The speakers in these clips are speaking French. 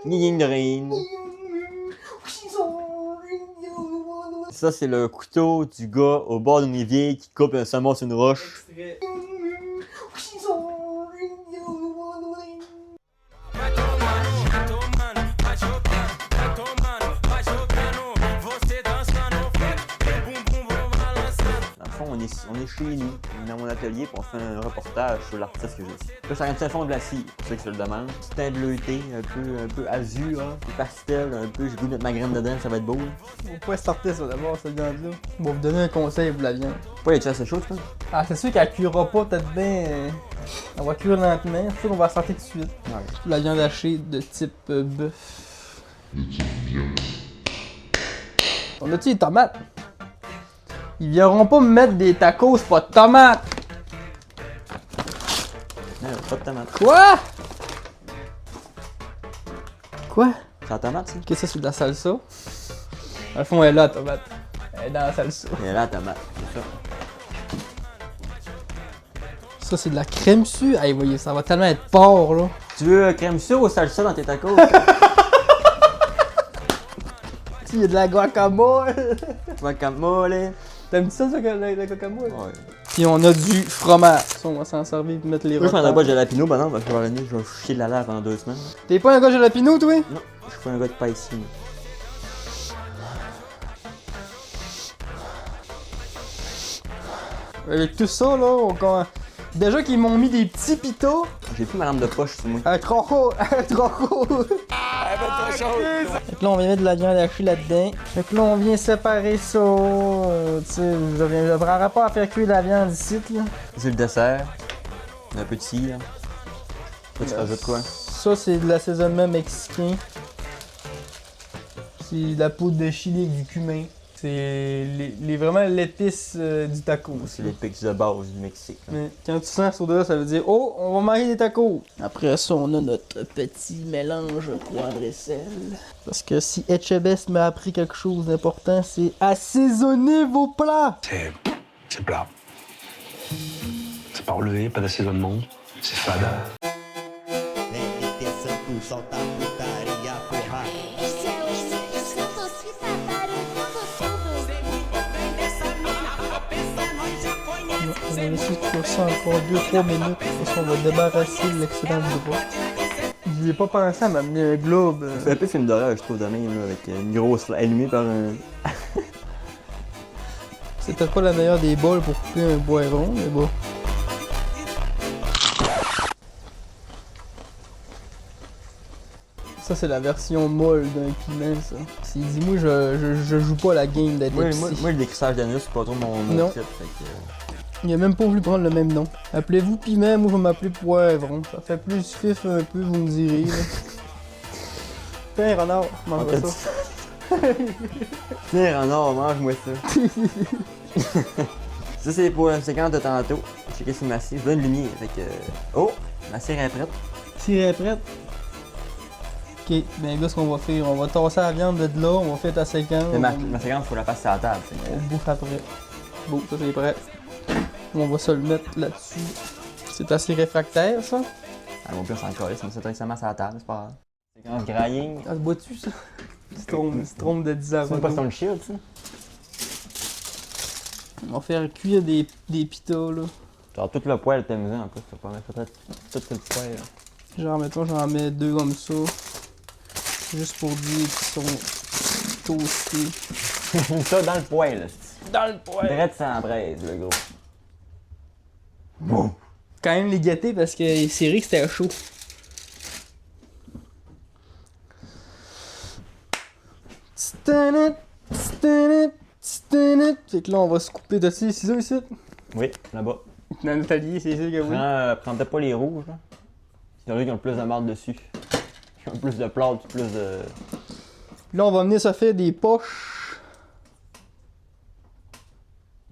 Ning Drain. Ça, c'est le couteau du gars au bord d'une rivière qui coupe un saumon sur une roche. On est chez nous, on est dans mon atelier, puis on fait un reportage sur l'artiste que je suis. Là, ça rend un fond de glacis, pour ceux qui se le demandent. Petit teint bleuté, un peu azur, hein, pastel, un peu, j'ai goût de mettre ma graine dedans, ça va être beau. On pourrait starter ça d'abord, cette viande-là. Bon, vous donner un conseil pour la viande. Pas les assez chaud, tu penses? Ah, c'est sûr qu'elle cuira pas peut-être bien. On va cuire lentement, c'est sûr qu'on va starter tout de suite. Ouais. La viande hachée de type bœuf. On a-tu des tomates? Ils viendront pas me mettre des tacos, pas de tomates! Non, pas de tomate. Quoi? Quoi? C'est la tomate, ça? Qu'est-ce que c'est, c'est de la salsa? Dans le fond, elle est là, la tomate. Elle est dans la salsa. Et là, la tomate, c'est ça. Ça, c'est de la crème sucre. Hey, voyez, ça va tellement être porc, là. Tu veux crème sûre ou salsa dans tes tacos? Il y a de la guacamole. Guacamole. T'aimes ça, la guacamole? Ouais. Puis on a du fromage. Ça, on va s'en servir pour mettre les Moi, je repas. prendrais pas de jalapeno, ben non, parce que je vais chier de la lave pendant 2 semaines. T'es pas un gars jalapeno, toi? Non, je suis pas un gars de pas ici. Avec tout ça, là, déjà qu'ils m'ont mis des petits pitas. J'ai plus ma lampe de poche sur moi. Trop chaud! Trop chaud! Fait que là, on vient mettre de la viande hachée là-dedans. Fait que là, on vient séparer ça. Tu sais, je prendrais pas à faire cuire la viande ici, là. C'est le dessert. Un peu de cire. Là, tu rajoutes quoi? Ça, c'est de l'assaisonnement mexicain. C'est de la poudre de chili avec du cumin. C'est vraiment l'épice du taco. C'est les pics de base du Mexique. Là. Mais quand tu sens ça de là, ça veut dire « Oh, on va manger des tacos! » Après ça, on a notre petit mélange poivre et sel. Parce que si Etchebest m'a appris quelque chose d'important, c'est assaisonner vos plats! C'est plat. C'est pas relevé, pas d'assaisonnement. C'est fada. On va laisser tout ça encore 2-3 minutes. Parce qu'on va débarrasser l'excédent de gras. J'y ai pas pensé à m'amener un globe. C'est un peu film d'horreur, je trouve, de même, là, avec une grosse allumée par un. C'est peut-être pas la meilleure des bols pour couper un boiron, mais bon. Ça, c'est la version molle d'un piment, ça. C'est dit, moi, je joue pas la game d'être épicé. Moi, le décrissage d'anus, c'est pas trop mon Non. type. Fait que, Il a même pas voulu prendre le même nom. Appelez-vous piment, moi je vais m'appeler poivron. Ça fait plus fif un peu, vous me direz. Là. Tiens, renard, mange ça. Tiens, Renard, mange-moi ça. Ça, c'est pour une séquence de tantôt. Checker sur ma cire. Je veux une lumière. Fait que. Oh! Ma cire est prête. Cire est prête. Ok, ben là, ce qu'on va faire, on va tasser la viande de là, on va faire ta séquence. Mais ma séquence, faut la passer à la table. Fait que, On bouffe après. Bon, ça c'est prêt. On va se le mettre là-dessus. C'est assez réfractaire, ça. mon pire, c'est encore là. Ça me fait directement à la table, c'est pas grave. Séquence grying. Ça se boit-tu, ça? Strome de 10 C'est pas Stone Shield, ça? On va faire cuire des pitas, là. Genre, tout le poil est amusé en plus. Ça permet peut-être tout le poil. Là. Genre, mettons, j'en mets 2 comme ça. Juste pour dire qu'ils sont toastés. Ça dans le poil, là. Dans le poêle! Drette sans braise, le gros. Bon. Quand même les gâter parce que c'est vrai que c'était chaud. Fait que là, on va se couper de ces ciseaux ici. Oui, là-bas. Dans notre allié, c'est sûr que oui. Prends peut-être pas les rouges, là. C'est eux qui ont le plus de marde dessus. Qui ont le plus de plâtre, plus de. Là, on va venir se faire des poches.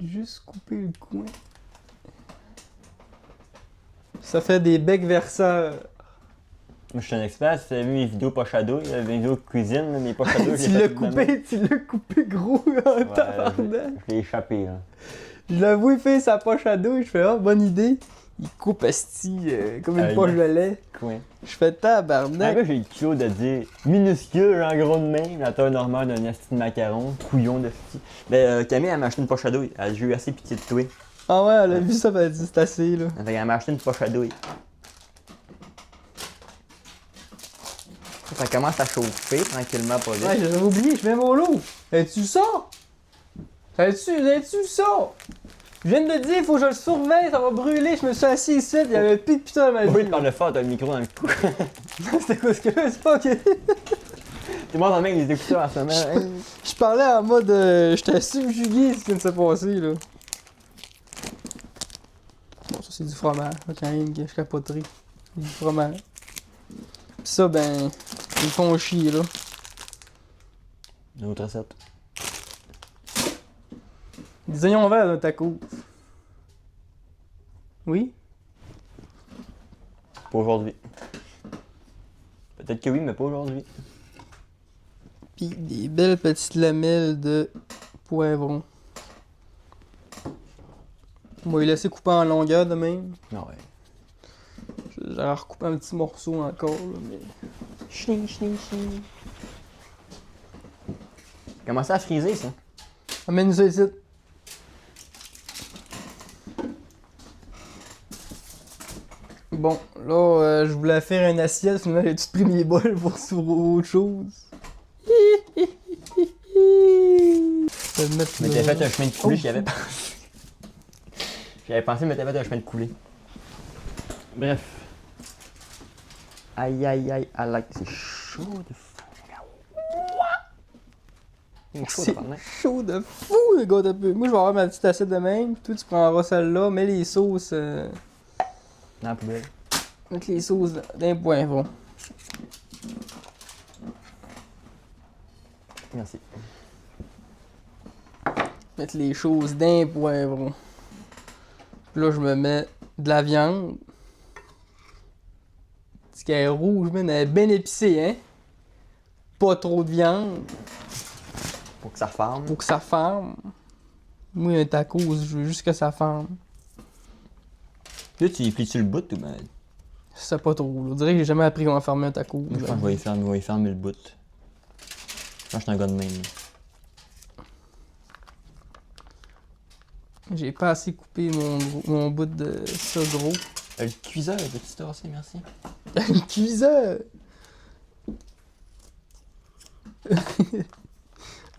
Juste couper le coin. Ça fait des becs verseurs. Moi, je suis un expert. Si tu as vu mes vidéos poche à dos, mes vidéos de cuisine, là, mes poches à dos, Tu l'as coupé gros en tabarnak. Je l'ai échappé, là. Je l'avoue, il fait sa poche à dos et je fais, ah, bonne idée. Il coupe asti comme une Ah, poche yes. de lait. Coin. Je fais Un tabarnak. peu, j'ai le culot de dire minuscule, en gros de main, la taille normale d'un asti de macaron, couillon de sti. Ben, Camille, elle m'a acheté une poche à douille. J'ai eu assez pitié de toi. Ah ouais, elle a vu ça, elle a dit c'est assez là. Elle m'a acheté une poche à douille. Ça commence à chauffer tranquillement, pas vite. Ouais, j'avais oublié, je mets mon lot. Es-tu ça? Es-tu ça? Je viens de te dire, faut que je le surveille, ça va brûler. Je me suis assis ici, il y avait plus de putain dans ma Oui, vie. tu parles fort, t'as le micro dans le cou. C'était quoi ce que c'est pas ok? T'es mort dans le mec des écouteurs en ce moment. Hein? Je parlais en mode. J'étais subjugué ce qui vient de se passer là. Bon, ça c'est du fromage, là, quand même, que je capoterai. C'est du fromage. Pis ça, ben. Ils me font chier là. Une autre recette. Des oignons verts dans ta tacos. Oui? Pas aujourd'hui. Peut-être que oui, mais pas aujourd'hui. Pis des belles petites lamelles de poivron. On va les laisser couper en longueur de même. Non, ouais. J'aurais recoupé un petit morceau encore, là, mais. Chling, chling, chling. Comment ça à friser, ça? Amène ça ici. Bon, là, je voulais faire une assiette, finalement j'ai tout pris mes bols pour sur autre chose. Je vais le mettre Mais là. t'avais fait un chemin de coulée, Oh. j'y avais pensé. J'y avais pensé, mais t'avais fait un chemin de coulée. Bref. Aïe aïe aïe, I like. C'est chaud de fou. C'est chaud de C'est parler. chaud de fou, le gars de peu. Moi, je vais avoir ma petite assiette de même. Toi, tu prendras celle-là, mets les sauces. Dans la poubelle. Mettre les sauces d'un poivron. Merci. Mettre les choses d'un poivron. Puis là, je me mets de la viande. Parce qu'elle est rouge, mais elle est bien épicée, hein. Pas trop de viande. Pour que ça ferme. Pour que ça ferme. Moi, un tacos, je veux juste que ça ferme. Là, tu y plies-tu le bout ou ben. C'est pas trop. Là. On dirait que j'ai jamais appris comment fermer un tacos. Moi, je pense que je vais y fermer le bout. Je pense que je suis un gars de même. J'ai pas assez coupé mon bout de ça gros. Le cuiseur, peux-tu tasser, merci? Un cuiseur!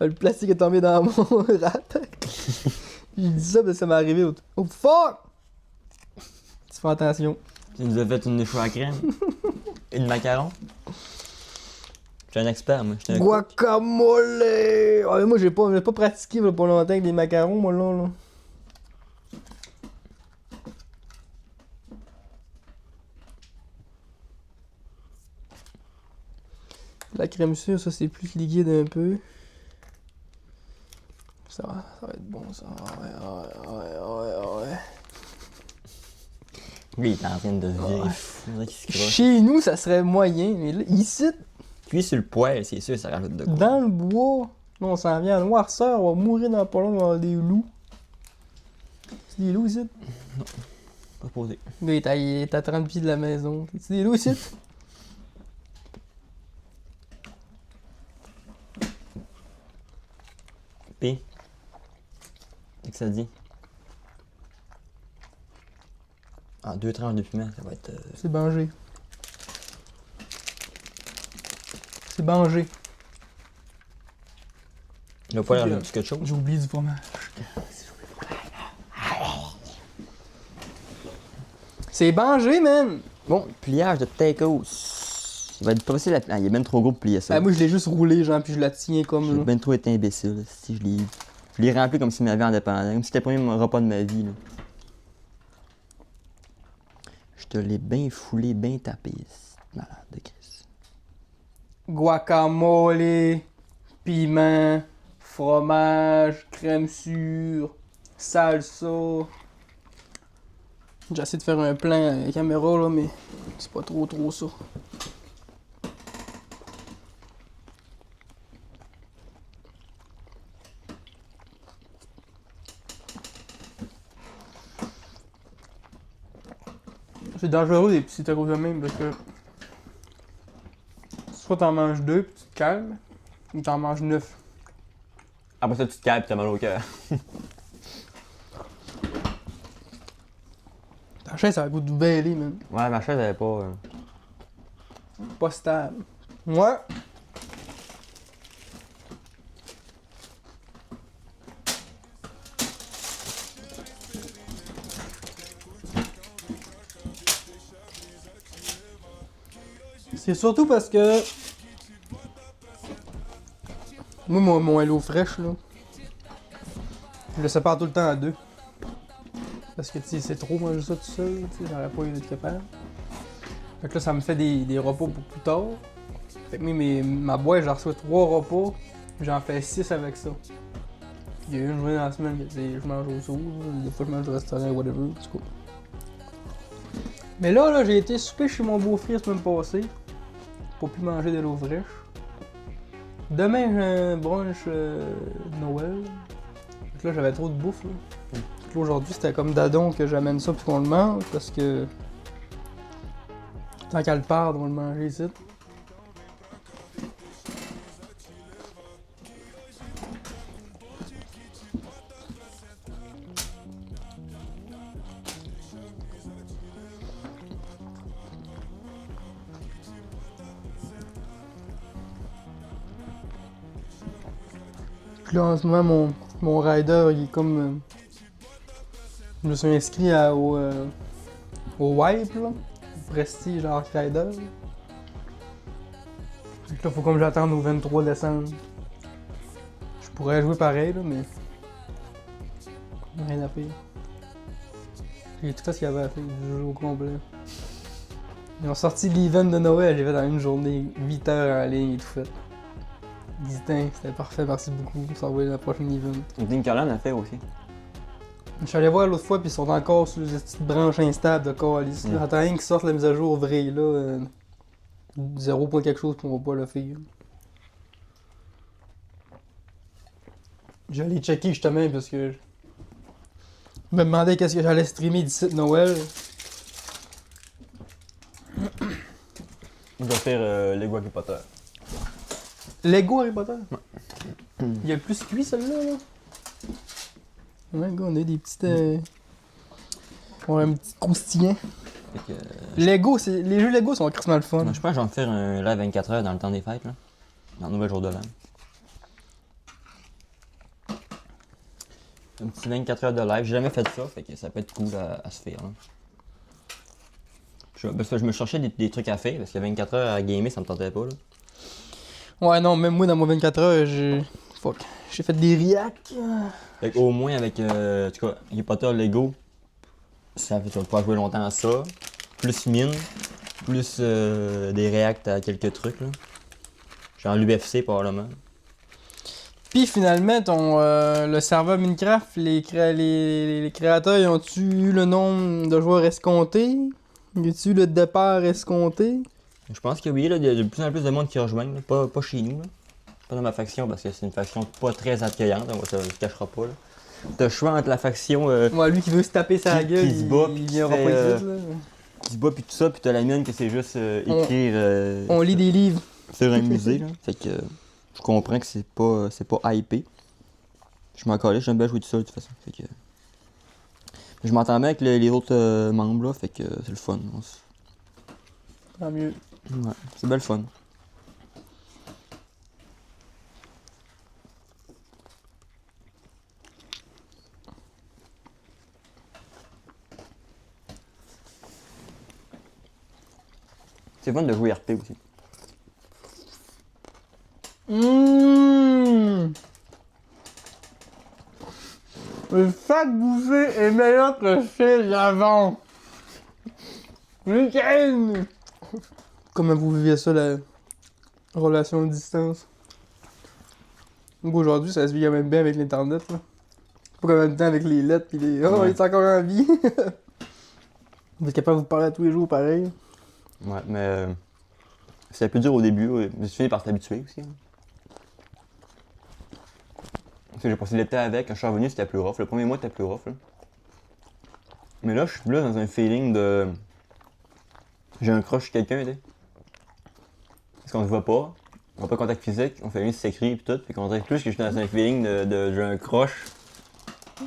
Le plastique est tombé dans mon rap. J'ai dit ça parce que ça m'est arrivé au... Oh fuck! Tu fais attention. Tu nous as fait une choix à crème. Une macaron. Je suis un expert, moi. Je suis un cook. Guacamole! Ah, moi j'ai pas pratiqué là, pour longtemps avec des macarons, moi là. La crème sûre, ça c'est plus liquide un peu. Ça va être bon ça. Ouais. Lui, il est en train de virer fou. On dirait qu'il se croche. Chez nous, ça serait moyen, mais là, ici, Cuit sur le poêle, c'est sûr, ça rajoute de quoi. dans le bois, là, on s'en vient à noirceur, on va mourir dans pas long, on va avoir des loups. C'est des loups ici? Pas posé. Là, il est à 30 pieds de la maison. C'est des loups ici? P. Qu'est-ce que ça dit? Ah, 2 tranches de piment, ça va être. C'est bangé. C'est bangé. Le poêle rajoute quelque chose? J'ai oublié du fromage. C'est bangé, man! Bon, pliage de tacos. Il va être pas facile à. Ah, il est bien trop gros pour plier ça. Ah, moi, je l'ai juste roulé, genre, puis je la tiens J'ai comme là. bien trop été imbécile. Si je l'ai rempli comme si ma vie en dépendait. Comme si c'était le premier repas de ma vie. Là. Je te l'ai bien foulé, bien tapé. C'est malade de Chris. Guacamole, piment, fromage, crème sûre, salsa. J'ai essayé de faire un plan caméra là, mais c'est pas trop ça. C'est dangereux des petits tacos de même parce que soit t'en manges 2 pis tu te calmes, ou t'en manges 9. Après ça, tu te calmes pis t'as mal au cœur. Ta chaise, ça a le goût de bêler, man. Ouais, ma chaise, elle est pas. Pas stable. Ouais. C'est surtout parce que moi, mon Hello Fresh, là, je le sépare tout le temps à 2. Parce que, tu sais, c'est trop manger ça tout seul, tu sais, j'aurais pas été capable. Fait que là, ça me fait des repas pour plus tard. Fait que ma boîte, j'en reçois 3 repas, j'en fais 6 avec ça. Il y a une journée dans la semaine que je mange au sourd, des fois je mange au restaurant, whatever, en tout cas. Mais là, j'ai été souper chez mon beau-frère la semaine passée. Pour plus manger de l'eau fraîche. Demain, j'ai un brunch Noël. Fait que là, j'avais trop de bouffe. Là. Fait que là, aujourd'hui, c'était comme d'adon que j'amène ça puis qu'on le mange parce que. Tant qu'elle part, on va le manger ici. Puis là, en ce moment, mon rider, il est comme. Je me suis inscrit au Wipe, là. Au Prestige Arc Rider. Fait que là, faut comme j'attende au 23 décembre. Je pourrais jouer pareil, là, mais. Rien à faire. J'ai tout fait ce qu'il y avait à faire du jeu au complet. Ils ont sorti l'event de Noël, j'ai fait dans une journée, 8 heures en ligne et tout fait. Distinct, c'était parfait, merci beaucoup. On s'en va la prochaine event. Dinkerland a fait aussi. Je suis allé voir l'autre fois, puis ils sont encore sur les petites branches instables de Callis. Attends rien qu'ils sortent la mise à jour vraie, là. 0 point quelque chose, puis on va pas le faire. J'allais checker justement, parce que. Je me demandais qu'est-ce que j'allais streamer d'ici de Noël. Je vais faire Lego Harry Potter. Lego Harry Potter? Il y a plus cuit celui-là, là. Ouais, gars, on a des petites. On a un petit croustillant. Fait que, Lego, les jeux Lego sont crissement le fun. je pense que je vais me faire un live 24 heures dans le temps des fêtes, là. Dans le nouvel jour de l'an. Un petit 24 heures de live. J'ai jamais fait ça, fait que ça peut être cool à se faire. Là. Parce que je me cherchais des trucs à faire, parce que 24 heures à gamer, ça me tentait pas. Là. Ouais, non, même moi, dans mon 24 heures, j'ai fait des reacts. Fait qu'au moins, avec en tout cas, Harry Potter Lego, ça fait, tu vas pouvoir jouer longtemps à ça. Plus mine, plus des reacts à quelques trucs. Là. Genre l'UFC, probablement. Puis finalement, le serveur Minecraft, les créateurs, ils ont-tu eu le nombre de joueurs escomptés? Y a-tu eu le départ escompté? Je pense que oui, là, il y a de plus en plus de monde qui rejoignent, là. Pas chez nous. Là. Pas dans ma faction, parce que c'est une faction pas très accueillante, on se cachera pas. Là. T'as le choix entre la faction Ouais, lui qui veut se taper sa gueule, qui se bat, il qui viendra fait, pas ici, là. qui se bat pis tout ça, pis t'as la mienne que c'est juste écrire On lit des livres. sur un musée. Là. Fait que je comprends que c'est pas hypé. Je m'en calais, j'aime bien jouer tout seul de toute façon. Fait que... Je m'entends bien avec les autres membres là, fait que c'est le fun. Tant mieux. Ouais, c'est bien le fun. C'est fun de jouer RP aussi. Le sac bouffé est meilleur que chez avant. Week-end! Comment vous vivez ça, la relation à distance? Donc aujourd'hui, ça se vit quand même bien avec l'internet, là. Pas comme même temps avec les lettres pis les. Oh, Ouais. il est encore en vie! Vous êtes capable de vous parler à tous les jours pareil? Ouais, mais c'était plus dur au début, mais tu finis par t'habituer aussi. Hein. Parce que j'ai passé l'été avec, quand je suis revenu c'était plus rough. Le premier mois c'était plus rough. Là. Mais là, je suis là dans un feeling de J'ai un crush sur quelqu'un, tu sais. Parce qu'on se voit pas. On n'a pas de contact physique. On fait juste s'écrire et tout. Fait qu'on dirait plus que je suis dans un feeling de j'ai un crush.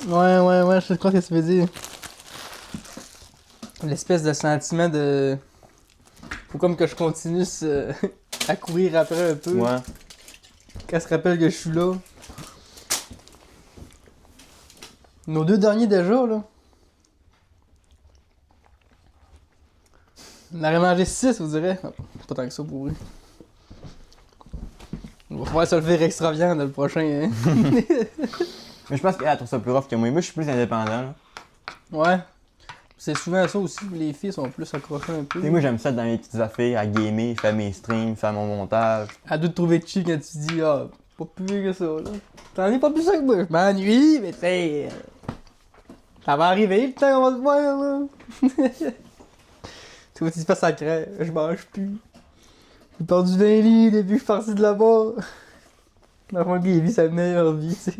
Ouais, je sais quoi ce que tu veux dire. L'espèce de sentiment de... Faut comme que je continue à courir après un peu. Ouais. Qu'elle se rappelle que je suis là. Nos 2 derniers déjà, là. On aurait mangé 6, vous direz. Ah, pas tant que ça pour eux. On va falloir se le faire extra viande le prochain, hein. Mais je pense qu'elle trouve ça plus rough que moi. Moi, je suis plus indépendant, là. Ouais. C'est souvent ça aussi, les filles sont plus accrochées un peu. Tu sais, moi, j'aime ça être dans mes petites affaires, à gamer, faire mes streams, faire mon montage. À deux de trouver cheap quand tu dis, ah, pas plus vieux que ça, là. T'en es pas plus ça que moi. Je m'ennuie, mais tu sais. Ça va arriver le temps qu'on va se voir, là. Tu vois, tu te fais sacré, je mange plus. J'ai perdu 20 livres depuis que je suis parti de là-bas. L'enfant qui vit sa meilleure vie, tu sais.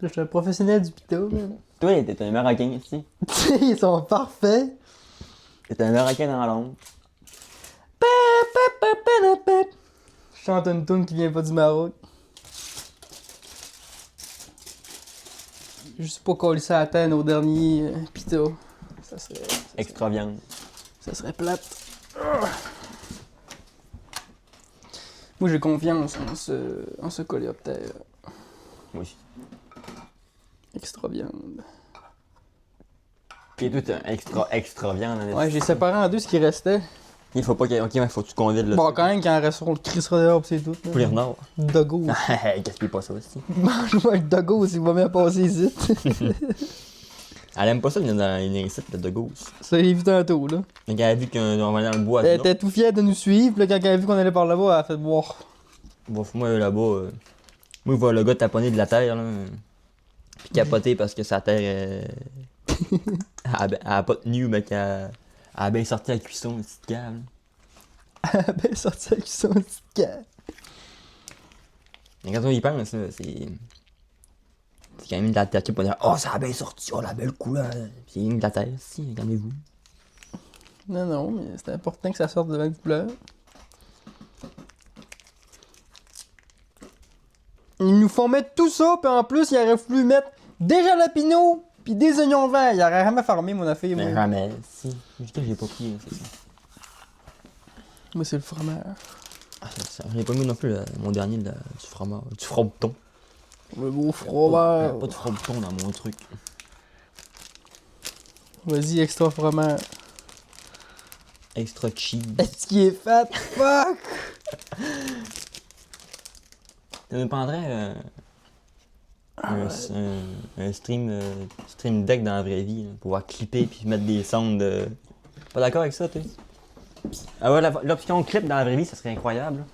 Je suis un professionnel du pito, man. Toi, t'es un Marocain ici. Tu sais, ils sont parfaits. T'es un Marocain dans l'ombre. Je chante une tune qui vient pas du Maroc. Juste pour coller ça à la tête au dernier pito. Ça serait. Extra viande. Ça serait plate. Moi j'ai confiance en ce coléoptère. Moi aussi. Extra viande. Pis toi, t'es un extra viande. Hein, Ouais, j'ai séparé en deux ce qui restait. Il faut pas qu'il. Ok, mais faut que tu convides le. Bon, quand même, quand il reste, on le crissera dehors pis c'est tout. Poulet renard. Doggo. Gaspille pas ça aussi. Mange-moi le doggo s'il va bien passer ici. Elle aime pas ça, il y a une incite de ghost. Ça, j'ai vu tantôt, là. Donc elle a vu qu'on va dans le bois. Elle était tout fière de nous suivre, pis là, quand elle a vu qu'on allait par là-bas, elle a fait boire. Bon, moi là-bas, moi je vois le gars taponner de la terre, là. Pis capoter parce que sa terre, elle a pas tenu, mais qu'elle a bien sorti la cuisson, une petite cave. Elle a bien sorti avec son petit cœur. Mais quand on y pense, là, c'est. C'est quand même de la terre pour dire oh, ça a bien sorti, oh la belle couleur. Pis c'est une de la terre, si, regardez-vous. Non, mais c'est important que ça sorte de la couleur. Ils nous font mettre tout ça, puis en plus, ils auraient voulu mettre des jalapenos, puis des oignons verts. Ils auraient jamais farmé mon affaire, moi. Mais ramel, si. Juste que j'ai pas pris, c'est ça. Moi, c'est le fromage. Ah, ça, j'ai pas mis non plus mon dernier du fromage. Du frometon. Le beau fromage. Pas de frometon dans mon truc. Vas-y, extra fromage. Extra cheese. Est-ce qu'il est fat? Fuck! Ça me prendrait un stream deck dans la vraie vie, là, pour pouvoir clipper puis mettre des sons de. Pas d'accord avec ça, toi? Ah ouais, l'option clip dans la vraie vie, ça serait incroyable.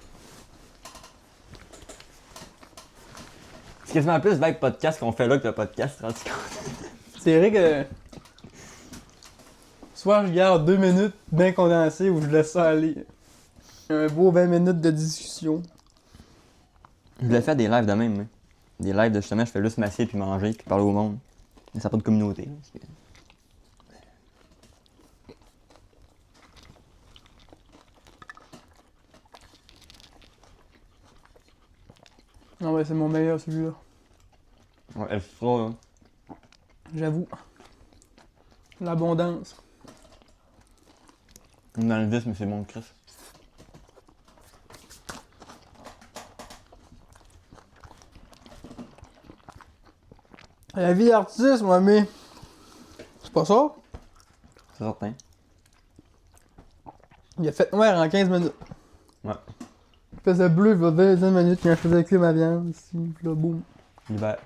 C'est quasiment plus vibe podcast qu'on fait là que le podcast, rendu compte. C'est vrai que. Soit je garde 2 minutes bien condensées ou je laisse ça aller. Un beau 20 minutes de discussion. Je voulais faire des lives de même, hein. Des lives de justement, je fais juste m'asseoir puis manger puis parler au monde. Mais ça n'a pas de communauté. Là, parce que... Non, ouais, c'est mon meilleur celui-là. Ouais, elle sera, là. J'avoue. L'abondance. Dans le vice, mais c'est bon, Chris. La vie d'artiste, moi, mais. C'est pas ça? C'est certain. Il a fait noir en 15 minutes. Ouais. Il faisait bleu, il va 20 minutes quand je faisais cuire ma viande. Ici, là, boum. L'hiver.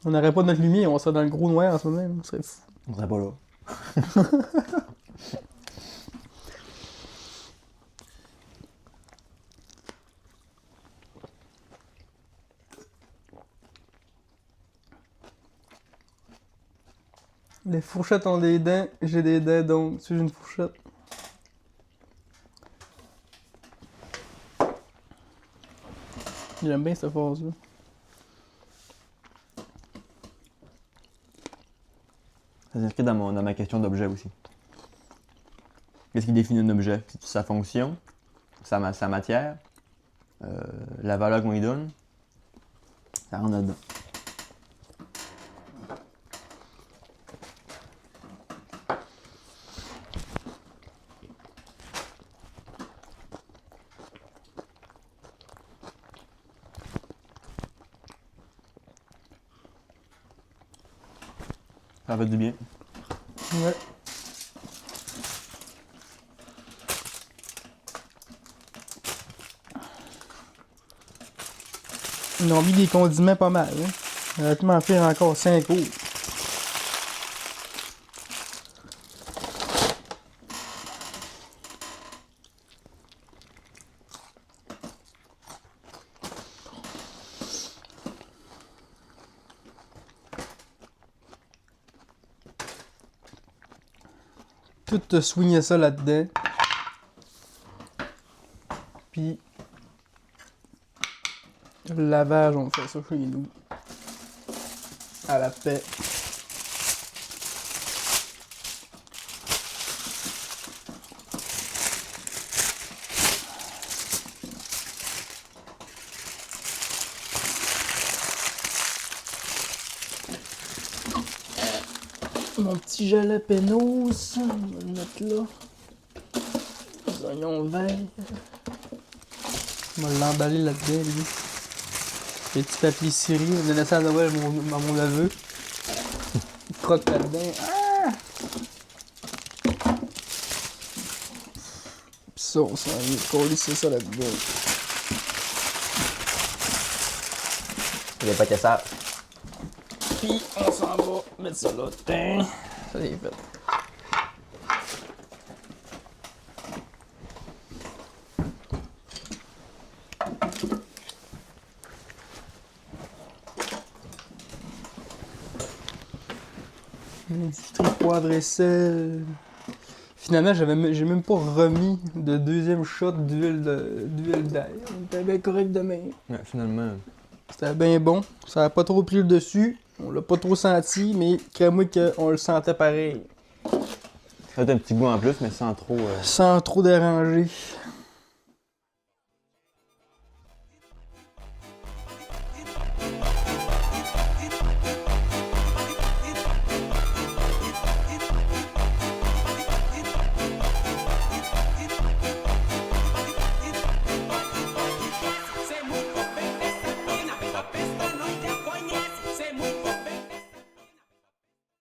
On n'aurait pas notre lumière, on serait dans le gros noir en ce moment, on serait fou. On serait pas là. Les fourchettes ont des dents, j'ai des dents, donc suis-je une fourchette? J'aime bien cette phrase-là. Ça s'inscrit dans ma question d'objet aussi. Qu'est-ce qui définit un objet? C'est sa fonction, sa matière, la valeur qu'on lui donne. Ça rentre là-dedans. Ça fait du bien. Ouais. Ils ont mis des condiments pas mal. Hein. Honnêtement, en faire encore 5 jours. Tout te swingé ça là-dedans. Puis le lavage, on fait ça chez nous. À la paix. Mon petit jalapenos, on va le mettre là. Les oignons verts. On va l'emballer là-dedans, lui. Les petits papiers Syrie, on a laissé à Noël à mon neveu. Il croque là-dedans. Ah! Pis ça, on s'en vient coller ça là-dedans. Il n'y a pas que ça. Puis on s'en va mettre ça là. Tain. Ça c'est fait. Industrie poivre et sel. Finalement, j'ai même pas remis de deuxième shot d'huile d'ail. On était bien correct demain. Ouais, finalement. C'était bien bon. Ça a pas trop pris le dessus. On l'a pas trop senti, mais crois-moi qu'on le sentait pareil. Ça a un petit goût en plus, mais sans trop. Sans trop déranger.